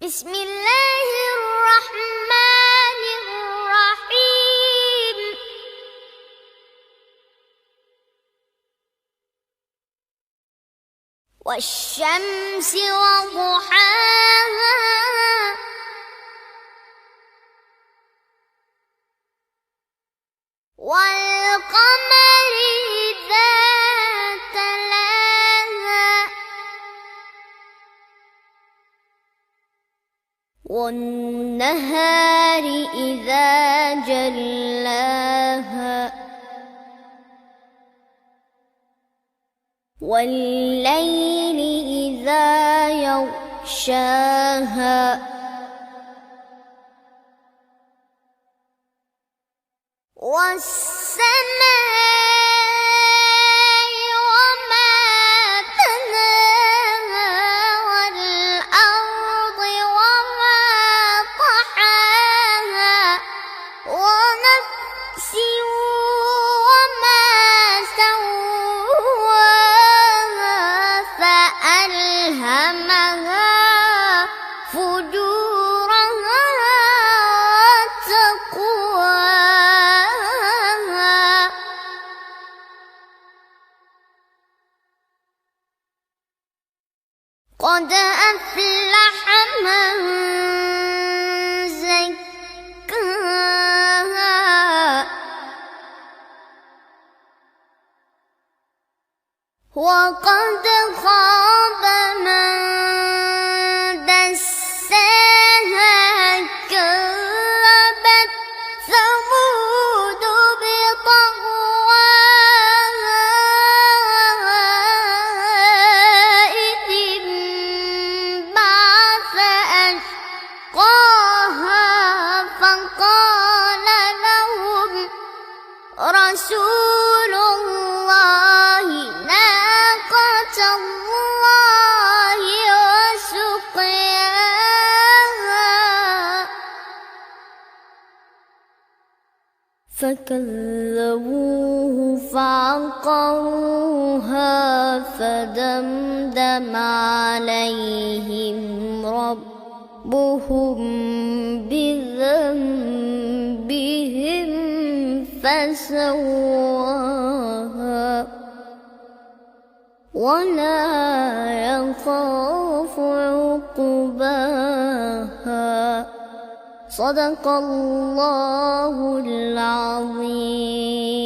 بسم الله الرحمن الرحيم والشمس وضحاها والقمر إذا تلاها والنهار إذا جلاها والليل إذا يغشاها والسماء وما بناها والأرض وما طحاها ونفس وما سواها فألهمها فجورها وتقواها قد أفلح من زكاها وقد خاب من دساها كذبت ثمود بطغواها إذ انبعث أشقاها فقال لهم رسول الله ناقة الله وسقياها فكذبوه فعقروها فدمدم عليهم ربهم بذنبهم فسواها ولا يخاف عقباها صدق الله العظيم.